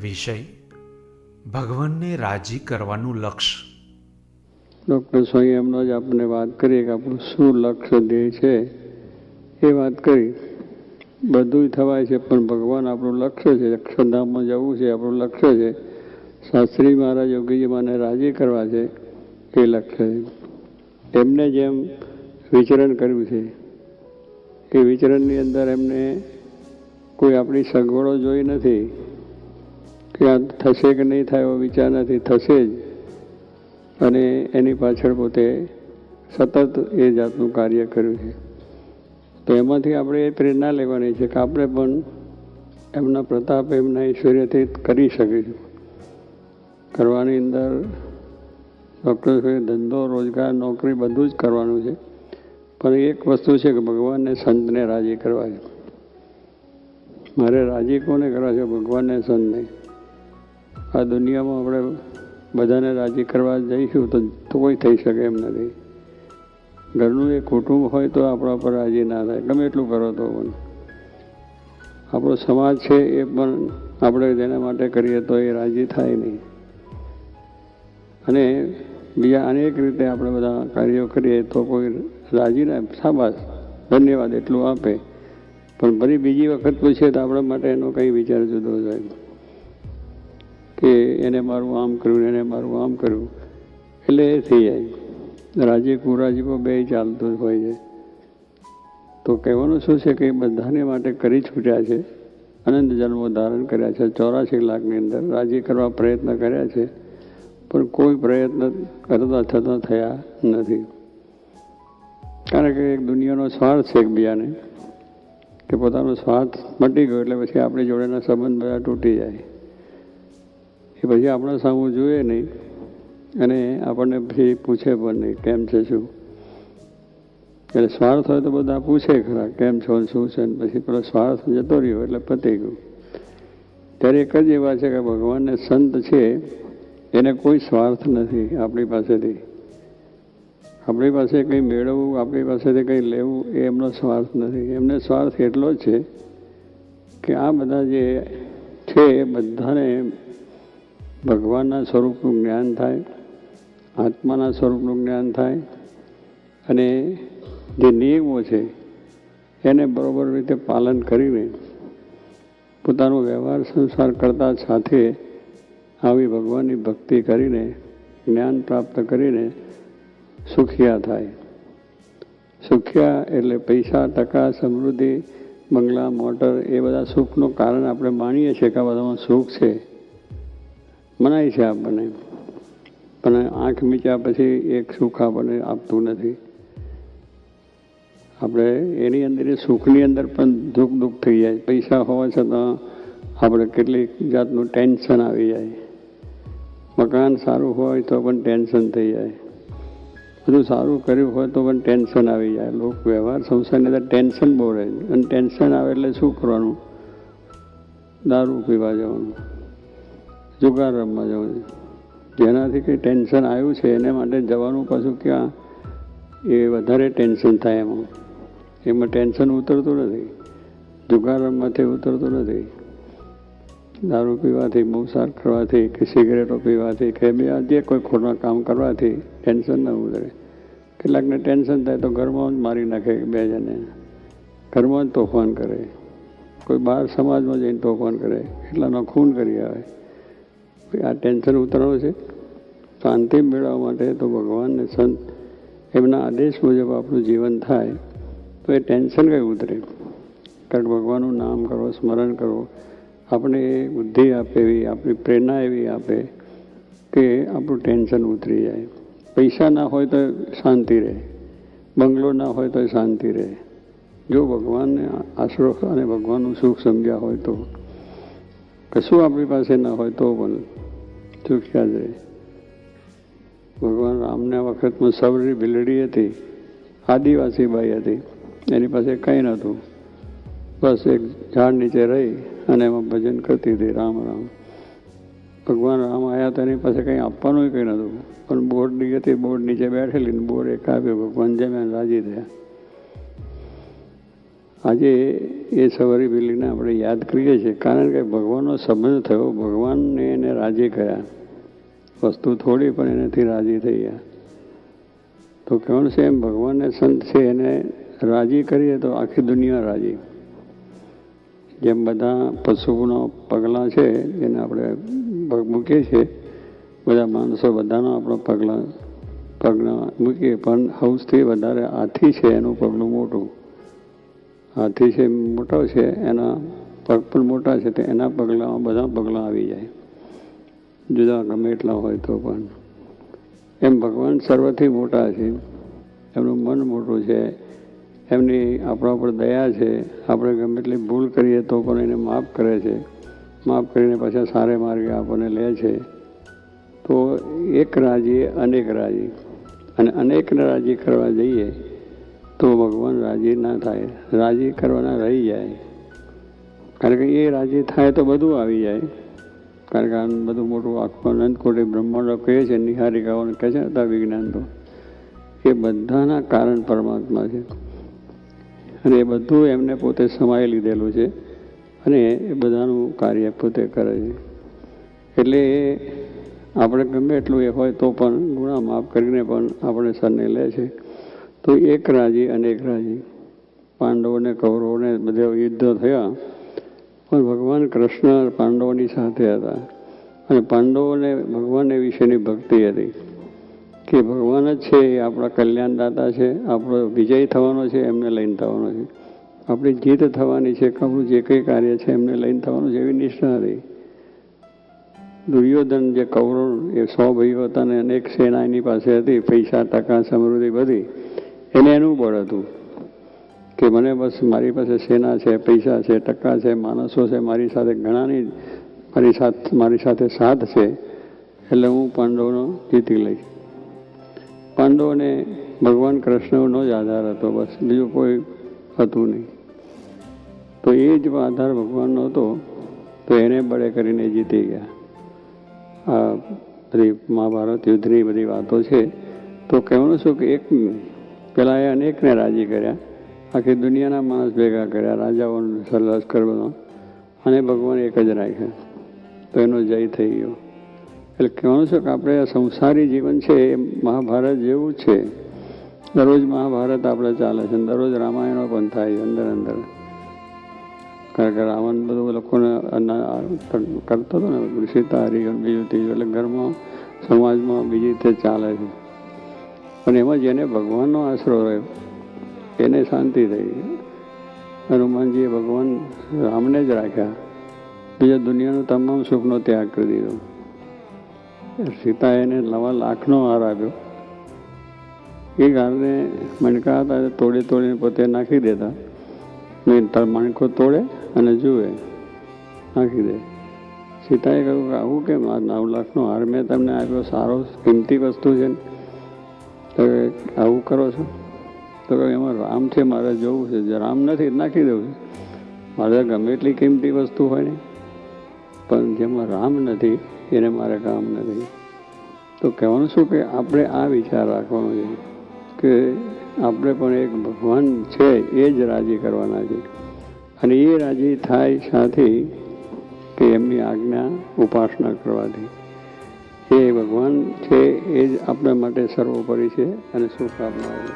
વિષય ભગવાનને રાજી કરવાનું લક્ષ્ય. ડૉક્ટર સ્વામી એમનો જ આપણે વાત કરીએ કે આપણું શું લક્ષ્ય ધ્યેય છે એ વાત કરી. બધું થવાય છે પણ ભગવાન આપણું લક્ષ્ય છે. અક્ષરધામમાં જવું છે આપણું લક્ષ્ય છે. શાસ્ત્રી મહારાજ યોગીજી મને રાજી કરવા છે એ લક્ષ્ય છે. એમને જેમ વિચરણ કર્યું છે એ વિચરણની અંદર એમને કોઈ આપણી સગવડો જોઈ નથી કે આ થશે કે નહીં થાય એવો વિચાર નથી, થશે જ. અને એની પાછળ પોતે સતત એ જાતનું કાર્ય કર્યું છે. તો એમાંથી આપણે એ પ્રેરણા લેવાની છે કે આપણે પણ એમના પ્રતાપ, એમના ઐશ્વર્યથી કરી શકીશું. કરવાની અંદર ડૉક્ટર ધંધો, રોજગાર, નોકરી બધું જ કરવાનું છે. પણ એક વસ્તુ છે કે ભગવાનને, સંતને રાજી કરવા છે. મારે રાજી કોને કરવા છે? ભગવાનને, સંતને. આ દુનિયામાં આપણે બધાને રાજી કરવા જઈશું તો કોઈ થઈ શકે એમ નથી. ઘરનું એક કુટુંબ હોય તો આપણા પર રાજી ના થાય, ગમે એટલું કરો તો પણ. આપણો સમાજ છે એ પણ આપણે જેના માટે કરીએ તો એ રાજી થાય નહીં. અને બીજા અનેક રીતે આપણે બધા કાર્યો કરીએ તો કોઈ રાજી ના, શાબાશ, ધન્યવાદ એટલું આપે. પણ ફરી બીજી વખત પૂછીએ તો આપણા માટે એનો કંઈ વિચાર જુદો જાય કે એને મારું આમ કર્યું, એને મારું આમ કર્યું, એટલે એ થઈ જાય. રાજી કુરાજીકો બે ચાલતું જ હોય છે. તો કહેવાનું શું છે કે બધાને માટે કરી છૂટ્યા છે. અનંત જન્મો ધારણ કર્યા છે. 84 લાખની અંદર રાજી કરવા પ્રયત્ન કર્યા છે. પણ કોઈ પ્રયત્ન કરતા છતાં થયા નથી. કારણ કે એક દુનિયાનો સ્વાર્થ છે એકબીજાને, કે પોતાનો સ્વાર્થ મટી ગયો એટલે પછી આપણી જોડેના સંબંધ બધા તૂટી જાય. એ પછી આપણે સામું જોઈએ નહીં અને આપણને પછી પૂછે પણ નહીં કેમ છે, શું. એટલે સ્વાર્થ હોય તો બધા પૂછે ખરા કેમ છો, શું છે. પછી પેલો સ્વાર્થ જતો રહ્યો એટલે પતી ગયું. ત્યારે એક જ એવા છે કે ભગવાનને સંત છે એને કોઈ સ્વાર્થ નથી આપણી પાસેથી. આપણી પાસે કંઈ મેળવવું, આપણી પાસેથી કંઈ લેવું એ એમનો સ્વાર્થ નથી. એમને સ્વાર્થ એટલો જ છે કે આ બધા જે છે એ બધાને ભગવાનના સ્વરૂપનું જ્ઞાન થાય, આત્માના સ્વરૂપનું જ્ઞાન થાય, અને જે નિયમો છે એને બરોબર રીતે પાલન કરીને પોતાનો વ્યવહાર સંસાર કરતા સાથે આવી ભગવાનની ભક્તિ કરીને જ્ઞાન પ્રાપ્ત કરીને સુખિયા થાય. સુખિયા એટલે પૈસા, ટકા, સમૃદ્ધિ, બંગલા, મોટર એ બધા સુખનું કારણ આપણે માનીએ છીએ કે આ બધામાં સુખ છે, મનાય છે આપણને. પણ આંખ મીચ્યા પછી એક સુખ આપણને આપતું નથી. આપણે એની અંદર, એ સુખની અંદર પણ દુઃખ થઈ જાય. પૈસા હોવા છતાં આપણે કેટલીક જાતનું ટેન્શન આવી જાય. મકાન સારું હોય તો પણ ટેન્શન થઈ જાય. બધું સારું કર્યું હોય તો પણ ટેન્શન આવી જાય. લોક વ્યવહાર સંસારની અંદર ટેન્શન બહુ રહે. અને ટેન્શન આવે એટલે શું કરવાનું? દારૂ પીવા જવાનું, જુગાર રમવા જવાનું. જેનાથી કંઈ ટેન્શન આવ્યું છે એને માટે જવાનું પાછું ક્યાં? એ વધારે ટેન્શન થાય એમાં. એમાં ટેન્શન ઉતરતું નથી. જુગાર રમવાથી ઉતરતું નથી. દારૂ પીવાથી, બહુસાર કરવાથી, કે સિગરેટો પીવાથી, કે જે કોઈ ખોટા કામ કરવાથી ટેન્શન ન ઉતરે. કેટલાકને ટેન્શન થાય તો ઘરમાં જ મારી નાખે બે જણે, ઘરમાં જ તોફાન કરે. કોઈ બહાર સમાજમાં જઈને તોફાન કરે, કેટલાનો ખૂન કરી આવે. આ ટેન્શન ઉતરવાનું છે. શાંતિ મેળવવા માટે તો ભગવાનને, સંત એમના આદેશ મુજબ આપણું જીવન થાય તો એ ટેન્શન કંઈ ઉતરે. કારણ કે ભગવાનનું નામ કરો, સ્મરણ કરો, આપણે એ બુદ્ધિ આપે, એવી આપણી પ્રેરણા એવી આપે કે આપણું ટેન્શન ઉતરી જાય. પૈસા ના હોય તો શાંતિ રહે, બંગલો ના હોય તો શાંતિ રહે. જો ભગવાનને આશરો અને ભગવાનનું સુખ સમજ્યા હોય તો. કશું આપણી પાસે ના હોય તો પણ સુખ્યા જ રહે. ભગવાન રામના વખતમાં સબરી ભીલડી હતી, આદિવાસી બાઈ હતી, એની પાસે કંઈ નહોતું. બસ એક ઝાડ નીચે રહી અને એમાં ભજન કરતી હતી, રામ રામ. ભગવાન રામ આવ્યા તો એની પાસે કંઈ આપવાનું કંઈ નહોતું. પણ બોર્ડની હતી, બોર્ડ નીચે બેઠેલી ને બોર્ડ એક આપ્યો. ભગવાન જેમ રાજી થયા. આજે એ સવારી પેલીને આપણે યાદ કરીએ છીએ, કારણ કે ભગવાનનો સંબંધ થયો, ભગવાનને એને રાજી કર્યા. વસ્તુ થોડી પણ એનાથી રાજી થઈ ગયા. તો કહેવાનું છે એમ ભગવાનને સંત છે એને રાજી કરીએ તો આખી દુનિયા રાજી. જેમ બધા પશુઓનો પગલાં છે જેને આપણે પગ મૂકીએ છીએ, બધા માણસો બધાનો આપણો પગલાં મૂકીએ, પણ સૌથી વધારે હાથી છે એનું પગલું મોટું. હાથી છે મોટો છે, એના પગ પણ મોટા છે, તો એના પગલાં બધા પગલાં આવી જાય, જુદા ગમે એટલા હોય તો પણ. એમ ભગવાન સર્વથી મોટા છે, એમનું મન મોટું છે, એમની આપણા ઉપર દયા છે. આપણે ગમે એટલી ભૂલ કરીએ તો પણ એને માફ કરે છે, માફ કરીને પાછા સારે માર્ગે આપણને લે છે. તો એક રાજી અનેક રાજી, અને અનેકને રાજી કરવા જઈએ તો ભગવાન રાજી ના થાય, રાજી કરવાના રહી જાય. કારણ કે એ રાજી થાય તો બધું આવી જાય. કારણ કે આ બધું મોટું આખું અનંતકોટી બ્રહ્માંડો કહે છે, નિહારિકાઓને કહે છે હતા વિજ્ઞાન, તો એ બધાના કારણ પરમાત્મા છે, અને એ બધું એમને પોતે સમાઈ લીધેલું છે, અને એ બધાનું કાર્ય પોતે કરે છે. એટલે આપણે ગમે એટલું એ હોય તો પણ ગુણા માફ કરીને પણ આપણે સરને લે છે. તો એક રાજી અનેક રાજી. પાંડવોને કૌરવોને બધા યુદ્ધો થયા, પણ ભગવાન કૃષ્ણ પાંડવોની સાથે હતા, અને પાંડવોને ભગવાન વિશેની ભક્તિ હતી કે ભગવાન જ છે એ આપણા કલ્યાણદાતા છે, આપણો વિજય થવાનો છે એમને લઈને થવાનો છે, આપણી જીત થવાની છે, આપણું જે કંઈ કાર્ય છે એમને લઈને થવાનું છે, એવી નિષ્ઠા હતી. દુર્યોધન જે કૌરવ એ 100 ભાઈઓ હતા ને અનેક સેના એની પાસે હતી, પૈસા ટકા સમૃદ્ધિ બધી, એને એનું બળ હતું કે મને બસ મારી પાસે સેના છે, પૈસા છે, ટકા છે, માણસો છે, મારી સાથે ઘણાની મારી સાથે સાથ છે, એટલે હું પાંડવોનો જીતી લઈશ. પાંડવોને ભગવાન કૃષ્ણનો જ આધાર હતો, બસ બીજું કોઈ હતું નહીં. તો એ જ આધાર ભગવાનનો હતો, તો એને બળે કરીને જીતી ગયા. આ બધી મહાભારત યુદ્ધની બધી વાતો છે. તો કહેવાનું શું કે એક પેલા એ અનેકને રાજી કર્યા, આખી દુનિયાના માણસ ભેગા કર્યા, રાજાઓને લશ્કર બધા, અને ભગવાન એક જ રાખ્યા, તો એનો જય થઈ ગયો. એટલે કહેવાનું છે કે આપણે આ સંસારી જીવન છે એ મહાભારત જેવું જ છે. દરરોજ મહાભારત આપણે ચાલે છે, દરરોજ રામાયણો પણ થાય છે અંદર. કારણ કે રાવણ બધું લોકોને કરતો હતો ને, સીતા હરિહન બીજું ત્રીજું, એટલે ઘરમાં સમાજમાં બીજી રીતે ચાલે છે. પણ એમાં જેને ભગવાનનો આશરો રહ્યો એને શાંતિ થઈ. હનુમાનજીએ ભગવાન રામને જ રાખ્યા, બીજા દુનિયાનું તમામ સુખનો ત્યાગ કરી દીધો. સીતાએ એને 9 લાખનો હાર આપ્યો. એ હારને મણકા હતા તોડીને પોતે નાખી દેતા, મણકો તોડે અને જુએ, નાખી દે. સીતાએ કહ્યું કે આવું કેમ, આ 9 લાખનો હાર મેં તમને આપ્યો, સારો કિંમતી વસ્તુ છે, તો આવું કરો છો? તો કહ્યું એમાં રામ છે, મારે જોવું છે, જે રામ નથી નાખી દેવું છે. મારે ગમે એટલી કિંમતી વસ્તુ હોય ને, પણ જેમાં રામ નથી એને મારે કામ નથી. તો કહેવાનું શું કે આપણે આ વિચાર રાખવાનો છે કે આપણે પણ એક ભગવાન છે એ જ રાજી કરવાના છે, અને એ રાજી થાય સાથે કે એમની આજ્ઞા ઉપાસના કરવાથી. એ ભગવાન છે એ જ આપણા માટે સર્વોપરી છે અને સુખ આપનાર છે.